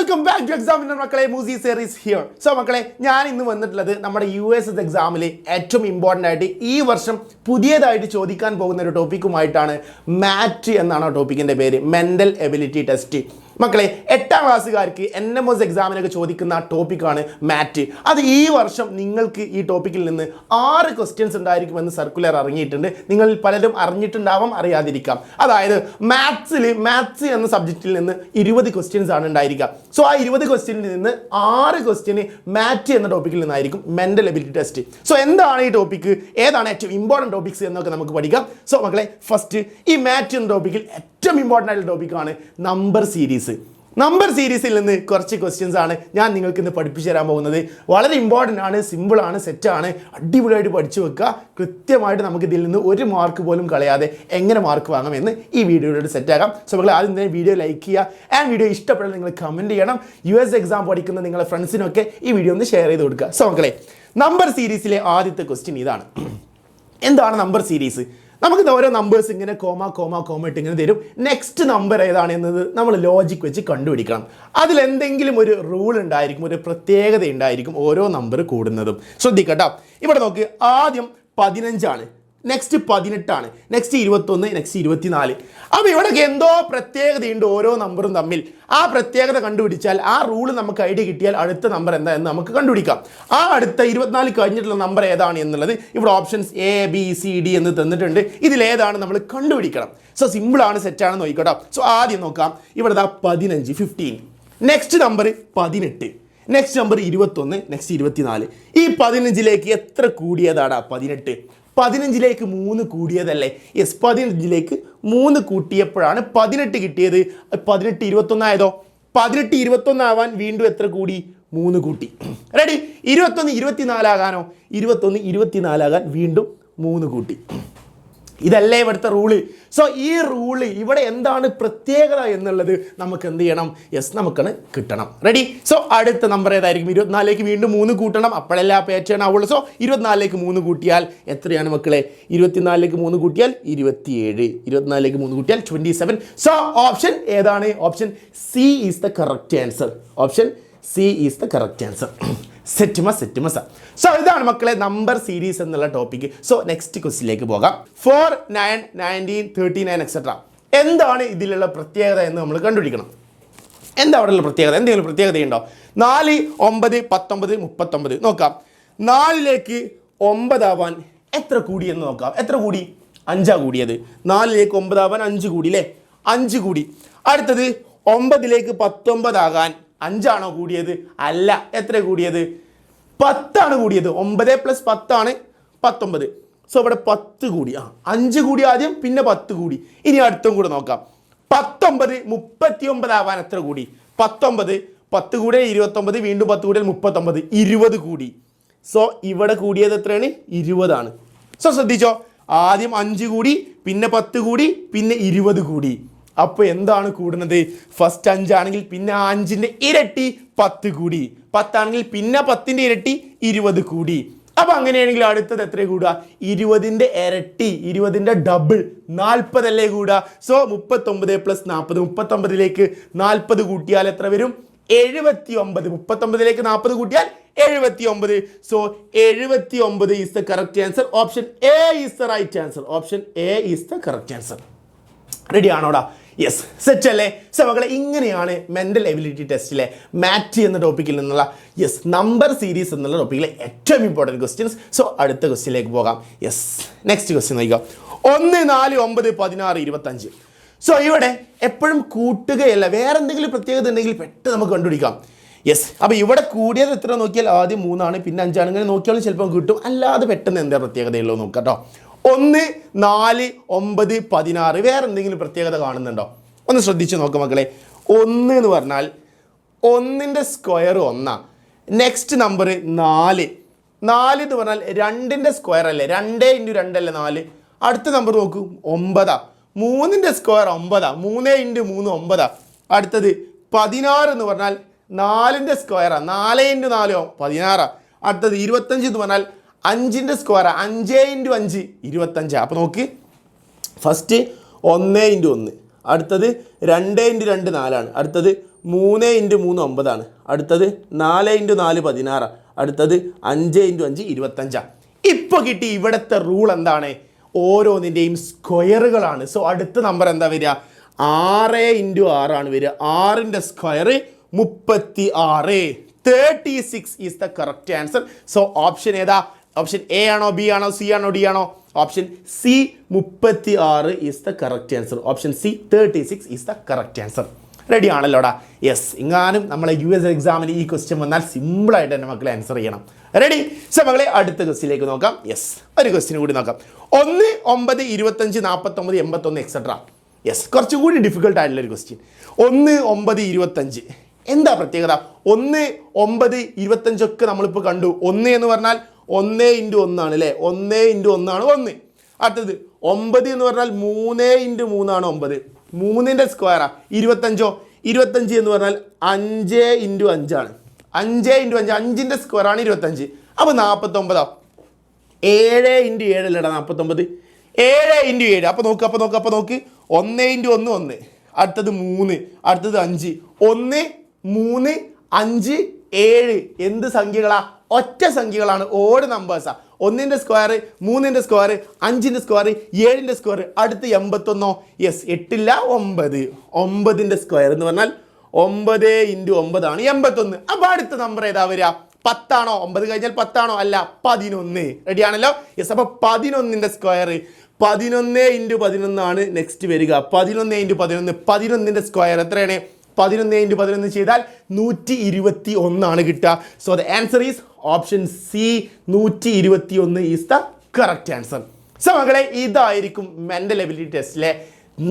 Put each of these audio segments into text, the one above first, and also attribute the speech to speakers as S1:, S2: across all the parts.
S1: Welcome back to examiner മക്കളെ, മൂസി series here. So മക്കളെ, ഞാൻ ഇന്ന് വന്നിട്ടുള്ളത് നമ്മുടെ USS എക്സാമിൽ ഏറ്റവും ഇമ്പോർട്ടൻ്റ് ആയിട്ട് ഈ വർഷം പുതിയതായിട്ട് ചോദിക്കാൻ പോകുന്ന ഒരു ടോപ്പിക്കുമായിട്ടാണ്. മാറ്റ് എന്നാണ് ആ ടോപ്പിക്കിൻ്റെ പേര്, മെൻ്റൽ എബിലിറ്റി ടെസ്റ്റ്. മക്കളെ, 8ാം ക്ലാസ്സുകാർക്ക് NMS എക്സാമിനൊക്കെ ചോദിക്കുന്ന ടോപ്പിക്കാണ് മാറ്റ്. അത് ഈ വർഷം നിങ്ങൾക്ക് ഈ ടോപ്പിക്കിൽ നിന്ന് 6 ക്വസ്റ്റ്യൻസ് ഉണ്ടായിരിക്കുമെന്ന് സർക്കുലർ ഇറങ്ങിയിട്ടുണ്ട്. നിങ്ങളിൽ പലരും അറിഞ്ഞിട്ടുണ്ടാവാം, അറിയാതിരിക്കാം. അതായത് മാത്സ് എന്ന സബ്ജക്റ്റിൽ നിന്ന് 20 ക്വസ്റ്റ്യൻസ് ആണ് ഉണ്ടായിരിക്കുക. സോ ആ 20 ക്വസ്റ്റ്യനിൽ നിന്ന് 6 ക്വസ്റ്റ്യന് മാറ്റ് എന്ന ടോപ്പിക്കിൽ നിന്നായിരിക്കും, മെൻ്റൽ എബിലിറ്റി ടെസ്റ്റ്. സോ എന്താണ് ഈ ടോപ്പിക്ക്, ഏതാണ് ഏറ്റവും ഇമ്പോർട്ടൻറ്റ് ടോപ്പിക്സ് എന്നൊക്കെ നമുക്ക് പഠിക്കാം. സോ മക്കളെ, ഫസ്റ്റ് ഈ മാറ്റ് എന്ന ടോപ്പിക്കിൽ ഏറ്റവും ഇമ്പോർട്ടൻ്റ് ആയിട്ടുള്ള ടോപ്പിക്കാണ് നമ്പർ സീരീസ്. നമ്പർ സീരീസിൽ നിന്ന് കുറച്ച് ക്വസ്റ്റ്യൻസ് ആണ് ഞാൻ നിങ്ങൾക്ക് ഇന്ന് പഠിപ്പിച്ചു തരാൻ പോകുന്നത്. വളരെ ഇമ്പോർട്ടൻ്റ് ആണ്, സിമ്പിളാണ്, സെറ്റാണ്. അടിപൊളിയായിട്ട് പഠിച്ചു വെക്കുക. കൃത്യമായിട്ട് നമുക്ക് ഇതിൽ നിന്ന് ഒരു മാർക്ക് പോലും കളയാതെ എങ്ങനെ മാർക്ക് വാങ്ങാമെന്ന് ഈ വീഡിയോയിലൂടെ സെറ്റാക്കാം. സോ മക്കളെ, ആദ്യം തന്നെ വീഡിയോ ലൈക്ക് ചെയ്യുക. ആൻഡ് വീഡിയോ ഇഷ്ടപ്പെട്ടാൽ നിങ്ങൾ കമൻറ്റ് ചെയ്യണം. US എക്സാം പഠിക്കുന്ന നിങ്ങളുടെ ഫ്രണ്ട്സിനൊക്കെ ഈ വീഡിയോ ഒന്ന് ഷെയർ ചെയ്ത് കൊടുക്കുക. സോ മക്കളെ, നമ്പർ സീരീസിലെ ആദ്യത്തെ ക്വസ്റ്റ്യൻ ഇതാണ്. എന്താണ് നമ്പർ സീരീസ്? നമുക്ക് ഓരോ നമ്പേഴ്സ് ഇങ്ങനെ കോമ ഇട്ട് ഇങ്ങനെ തരും. നെക്സ്റ്റ് നമ്പർ ഏതാണ് എന്നത് നമ്മൾ ലോജിക് വെച്ച് കണ്ടുപിടിക്കണം. അതിലെന്തെങ്കിലും ഒരു റൂൾ ഉണ്ടായിരിക്കും, ഒരു പ്രത്യേകത ഉണ്ടായിരിക്കും ഓരോ നമ്പർ കൂടുന്നതും. ശ്രദ്ധിക്കട്ടോ, ഇവിടെ നോക്ക്. ആദ്യം 15 ആണ്, നെക്സ്റ്റ് 18 ആണ്, നെക്സ്റ്റ് 21, നെക്സ്റ്റ് 24. അപ്പോൾ ഇവിടെയൊക്കെ എന്തോ പ്രത്യേകതയുണ്ട് ഓരോ നമ്പറും തമ്മിൽ. ആ പ്രത്യേകത കണ്ടുപിടിച്ചാൽ, ആ റൂള് നമുക്ക് ഐഡിയ കിട്ടിയാൽ അടുത്ത നമ്പർ എന്താ എന്ന് നമുക്ക് കണ്ടുപിടിക്കാം. ആ അടുത്ത 24 കഴിഞ്ഞിട്ടുള്ള നമ്പർ ഏതാണ് എന്നുള്ളത് ഇവിടെ ഓപ്ഷൻസ് ABCD എന്ന് തന്നിട്ടുണ്ട്. ഇതിലേതാണ് നമ്മൾ കണ്ടുപിടിക്കണം. സോ സിമ്പിളാണ്, സെറ്റാണ്, നോക്കിക്കോട്ടോ. സോ ആദ്യം നോക്കാം. ഇവിടെ 15, 15. Next number 18, next number 21, next 24. ഈ 15ലേക്ക് എത്ര കൂടിയതാടാ? 18. 15ലേക്ക് 3 കൂടിയതല്ലേ? യെസ്, 15ലേക്ക് 3 കൂട്ടിയപ്പോഴാണ് 18 കിട്ടിയത്. 18 21 ആയതോ? 18 21 ആവാൻ വീണ്ടും എത്ര കൂടി? 3 കൂട്ടി. റെഡി? 21 24 ആകാനോ? 21 24 ആകാൻ വീണ്ടും 3 കൂട്ടി. ഇതല്ലേ ഇവിടുത്തെ റൂള്. സോ ഈ റൂള് ഇവിടെ എന്താണ് പ്രത്യേകത എന്നുള്ളത് നമുക്ക് എന്ത് ചെയ്യണം? യെസ്, നമുക്കാണ് കിട്ടണം. റെഡി? സോ അടുത്ത നമ്പർ ഏതായിരിക്കും? 24ലേക്ക് വീണ്ടും 3 കൂട്ടണം, അപ്പോഴല്ല പാറ്റേൺ ആവുള്ളൂ. സോ 24ലേക്ക് 3 കൂട്ടിയാൽ എത്രയാണ് മക്കളെ? 24ലേക്ക് 3 കൂട്ടിയാൽ 27, 24ലേക്ക് 3 കൂട്ടിയാൽ 27. സോ ഓപ്ഷൻ ഏതാണ്? Option C is the correct answer. Option C is the correct answer. സെറ്റിമസ. സോ ഇതാണ് മക്കളെ നമ്പർ സീരീസ് എന്നുള്ള ടോപ്പിക്ക്. സോ നെക്സ്റ്റ് ക്വസ്റ്റിലേക്ക് പോകാം. 4, 9, 19, 39 എക്സെട്ര. എന്താണ് ഇതിലുള്ള പ്രത്യേകത എന്ന് നമ്മൾ കണ്ടുപിടിക്കണം. എന്താ അവിടെയുള്ള പ്രത്യേകത? എന്തെങ്കിലും പ്രത്യേകതയുണ്ടോ? 4, 9, 19, 39. നോക്കാം. 4ലേക്ക് 9 ആവാൻ എത്ര കൂടി എന്ന് നോക്കാം. എത്ര കൂടി? 5 കൂടിയത്. 4ലേക്ക് 9 ആവാൻ 5 കൂടി അല്ലേ? 5 കൂടി. അടുത്തത് 9ലേക്ക് 19 ആകാൻ 5 ആണോ കൂടിയത്? അല്ല. എത്ര കൂടിയത്? 10 കൂടിയത്. 9 + 10 ആണ് 19. സോ ഇവിടെ 10 കൂടി. 5 കൂടി ആദ്യം, പിന്നെ 10 കൂടി. ഇനി അടുത്തും കൂടെ നോക്കാം. 19 39 ആവാൻ എത്ര കൂടി? 19 10 കൂടെ 29, വീണ്ടും 10 കൂടിയാൽ 39, 20 കൂടി. സോ ഇവിടെ കൂടിയത് എത്രയാണ്? 20 ആണ്. സോ ശ്രദ്ധിച്ചോ, ആദ്യം 5 കൂടി, പിന്നെ 10 കൂടി, പിന്നെ 20 കൂടി. അപ്പോൾ എന്താണ് കൂടുന്നത്? ഫസ്റ്റ് 5 ആണെങ്കിൽ പിന്നെ 5ൻ്റെ ഇരട്ടി 10 കൂടി. 10 ആണെങ്കിൽ പിന്നെ 10ൻ്റെ ഇരട്ടി 20 കൂടി. അപ്പോൾ അങ്ങനെയാണെങ്കിൽ അടുത്തത് എത്ര കൂടുക? 20ൻ്റെ ഇരട്ടി, 20ൻ്റെ ഡബിൾ 40 അല്ലേ കൂടുക. സോ 39 + 40. 39ലേക്ക് 40 കൂട്ടിയാൽ എത്ര വരും? 79. 39ലേക്ക് 40 കൂട്ടിയാൽ 79. So 79 is the correct answer. Option A is the right answer. Option A is the correct answer. Ready ആണോടാ? യെസ്, സെറ്റ് അല്ലേ? സോ മക്കളെ, ഇങ്ങനെയാണ് മെൻ്റൽ എബിലിറ്റി ടെസ്റ്റിലെ മാറ്റ് എന്ന ടോപ്പിക്കിൽ നിന്നുള്ള നമ്പർ സീരീസ് എന്നുള്ള ടോപ്പിക്കിലെ ഏറ്റവും ഇമ്പോർട്ടൻറ്റ് ക്വസ്റ്റ്യൻസ്. സോ അടുത്ത ക്വസ്റ്റ്യനിലേക്ക് പോകാം. യെസ്, നെക്സ്റ്റ് ക്വസ്റ്റ്യൻ നോക്കാം. 1, 4, 9, 16, 25. സോ ഇവിടെ എപ്പോഴും കൂട്ടുകയല്ല, വേറെ എന്തെങ്കിലും പ്രത്യേകത ഉണ്ടെങ്കിൽ പെട്ടെന്ന് നമുക്ക് കണ്ടുപിടിക്കാം. യെസ്, അപ്പോൾ ഇവിടെ കൂടിയത് എത്ര നോക്കിയാൽ ആദ്യം 3 ആണ്, പിന്നെ 5 ആണ്. ഇങ്ങനെ നോക്കിയാലും ചിലപ്പോൾ കിട്ടും. അല്ലാതെ പെട്ടെന്ന് എന്താ പ്രത്യേകതയുള്ളൂ നോക്കാം കേട്ടോ. 1, 4, 9, 16. വേറെ എന്തെങ്കിലും പ്രത്യേകത കാണുന്നുണ്ടോ? ഒന്ന് ശ്രദ്ധിച്ച് നോക്കാം മക്കളെ. 1 എന്ന് പറഞ്ഞാൽ 1ൻ്റെ സ്ക്വയർ 1. Next number 4. 4 എന്ന് പറഞ്ഞാൽ 2ൻ്റെ സ്ക്വയർ അല്ലേ? 2 × 2 അല്ലേ 4. അടുത്ത നമ്പർ നോക്കൂ, 9. 3ൻ്റെ സ്ക്വയർ 9. 3 × 3 9. അടുത്തത് 16 എന്ന് പറഞ്ഞാൽ 4ൻ്റെ സ്ക്വയറാണ്. 4 × 4 16. അടുത്തത് 25 എന്ന് പറഞ്ഞാൽ 5ൻ്റെ സ്ക്വയർ. 5 × 5 25. അപ്പോൾ നോക്ക്, ഫസ്റ്റ് 1 × 1, അടുത്തത് 2 × 2 4 ആണ്, അടുത്തത് 3 × 3 9 അടുത്തത് 4 × 4 16 അടുത്തത് 5 × 5 25. ഇപ്പോൾ കിട്ടി ഇവിടുത്തെ റൂൾ എന്താണ്? ഓരോന്നിൻ്റെയും സ്ക്വയറുകളാണ്. സോ അടുത്ത നമ്പർ എന്താ വരിക? 6 × 6 ആണ് വരിക. 6ൻ്റെ square 36. 36 is the correct answer. So option ഏതാ? ഓപ്ഷൻ എ ആണോ, ബി ആണോ, സി ആണോ, ഡി ആണോ? Option C 36 is the correct answer. Option C 36 is the correct answer. Ready ആണല്ലോടാ? യെസ്. എങ്ങാനും നമ്മളെ US എക്സാമിന് ഈ ക്വസ്റ്റ്യൻ വന്നാൽ സിമ്പിളായിട്ട് തന്നെ മക്കളെ ആൻസർ ചെയ്യണം. റെഡി? സോ മക്കളെ അടുത്ത ക്വസ്റ്റ്യനിലേക്ക് നോക്കാം. യെസ്, ഒരു ക്വസ്റ്റ്യൻ കൂടി നോക്കാം. 1 9 25 49 81 എക്സെട്ര. യെസ്, കുറച്ചുകൂടി ഡിഫിക്കൽട്ട് ആയിട്ടുള്ള ഒരു ക്വസ്റ്റ്യൻ. 1 9 25 എന്താ പ്രത്യേകത? 1 9 25 ഒക്കെ നമ്മളിപ്പോൾ കണ്ടു. 1 എന്ന് പറഞ്ഞാൽ 1 × 1 ആണ് അല്ലേ? 1 × 1 ആണ് 1. അടുത്തത് 9 എന്ന് പറഞ്ഞാൽ 3 × 3 ആണ് 9. 3ൻ്റെ സ്ക്വയറാ. 25 എന്ന് പറഞ്ഞാൽ 5 × 5 ആണ്. 5 × 5 5ൻ്റെ സ്ക്വയറാണ് 25. അപ്പോൾ 49 7 × 7 അല്ലേടാ 49. 7 × 7 അപ്പോൾ നോക്ക് 1 × 1 1. അടുത്തത് 3, അടുത്തത് 5. 1 3 5 7 എന്ത് സംഖ്യകളാ? ഒറ്റ സംഖ്യകളാണ്, ഓഡ് നമ്പേഴ്സാണ്. 1ൻ്റെ സ്ക്വയർ 3ൻ്റെ സ്ക്വയർ 5ൻ്റെ സ്ക്വയർ 7ൻ്റെ സ്ക്വയർ. അടുത്ത് 81. യെസ്, 8 ഇല്ല 9. 9ൻ്റെ സ്ക്വയർ എന്ന് പറഞ്ഞാൽ 9 × 9 ആണ് 81. അപ്പോൾ അടുത്ത നമ്പർ ഏതാ വരിക? 10 ആണോ? 9 കഴിഞ്ഞാൽ 10 ആണോ? അല്ല, 11. റെഡി ആണല്ലോ? യെസ്. അപ്പോൾ 11ൻ്റെ സ്ക്വയർ 11 × 11 ആണ് നെക്സ്റ്റ് വരിക. 11 × 11 11ൻ്റെ സ്ക്വയർ എത്രയാണ്? 11 × 11 ചെയ്താൽ 121 ആണ് കിട്ടുക. So the answer is option C 121 is the correct answer. So മക്കളെ, ഇതായിരിക്കും മെൻ്റൽ എബിലിറ്റി ടെസ്റ്റിലെ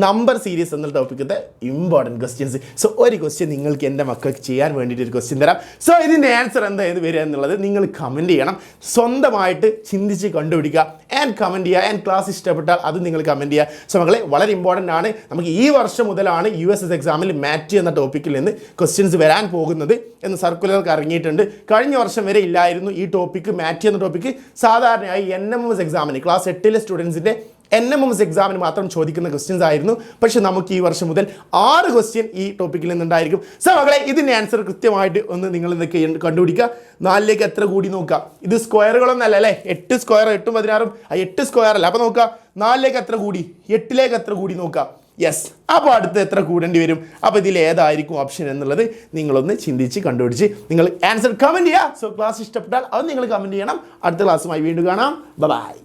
S1: നമ്പർ സീരീസ് എന്ന ടോപ്പിക്കത്തെ ഇമ്പോർട്ടൻറ്റ് ക്വസ്റ്റ്യൻസ്. സോ ഒരു ക്വസ്റ്റ്യൻ നിങ്ങൾക്ക് എൻ്റെ മക്കൾക്ക് ചെയ്യാൻ വേണ്ടിയിട്ട് ഒരു ക്വസ്റ്റ്യൻ തരാം. സോ ഇതിൻ്റെ ആൻസർ എന്തായത് വരിക എന്നുള്ളത് നിങ്ങൾ കമൻറ്റ് ചെയ്യണം. സ്വന്തമായിട്ട് ചിന്തിച്ച് കണ്ടുപിടിക്കുക ആൻഡ് കമൻറ്റ് ചെയ്യുക. ആൻഡ് ക്ലാസ് ഇഷ്ടപ്പെട്ടാൽ അത് നിങ്ങൾ കമൻറ്റ് ചെയ്യുക. സോ മക്കളെ, വളരെ ഇമ്പോർട്ടൻ്റ് ആണ്. നമുക്ക് ഈ വർഷം മുതലാണ് USS എക്സാമിൽ മാറ്റ് എന്ന ടോപ്പിക്കിൽ നിന്ന് ക്വസ്റ്റ്യൻസ് വരാൻ പോകുന്നത് എന്ന് സർക്കുലർക്ക് ഇറങ്ങിയിട്ടുണ്ട്. കഴിഞ്ഞ വർഷം വരെ ഇല്ലായിരുന്നു ഈ ടോപ്പിക്ക്. മാറ്റ് എന്ന ടോപ്പിക്ക് സാധാരണയായി NMMS എക്സാമിന് ക്ലാസ് 8ലെ സ്റ്റുഡൻസിൻ്റെ NMMS എക്സാമിന് മാത്രം ചോദിക്കുന്ന ക്വസ്റ്റ്യൻസ് ആയിരുന്നു. പക്ഷെ നമുക്ക് ഈ വർഷം മുതൽ 6 ക്വസ്റ്റ്യൻ ഈ ടോപ്പിക്കിൽ നിന്നുണ്ടായിരിക്കും. സോ മക്കളെ, ഇതിൻ്റെ ആൻസർ കൃത്യമായിട്ട് ഒന്ന് നിങ്ങൾ എന്തൊക്കെ കണ്ടുപിടിക്കുക. 4ലേക്ക് എത്ര കൂടി നോക്കുക. ഇത് സ്ക്വയറുകളൊന്നും അല്ല അല്ലേ? 8 സ്ക്വയർ 8 16 8 സ്ക്വയർ അല്ല. അപ്പോൾ നോക്കുക, 4ലേക്ക് എത്ര കൂടി, 8ലേക്ക് എത്ര കൂടി നോക്കുക. യെസ്. അപ്പോൾ അടുത്ത് എത്ര കൂടേണ്ടി വരും? അപ്പോൾ ഇതിൽ ഏതായിരിക്കും ഓപ്ഷൻ എന്നുള്ളത് നിങ്ങളൊന്ന് ചിന്തിച്ച് കണ്ടുപിടിച്ച് നിങ്ങൾ ആൻസർ കമൻറ്റ് ചെയ്യുക. സോ ക്ലാസ് ഇഷ്ടപ്പെട്ടാൽ അത് നിങ്ങൾ കമൻറ്റ് ചെയ്യണം. അടുത്ത ക്ലാസ്സുമായി വീണ്ടും കാണാം. ബൈ.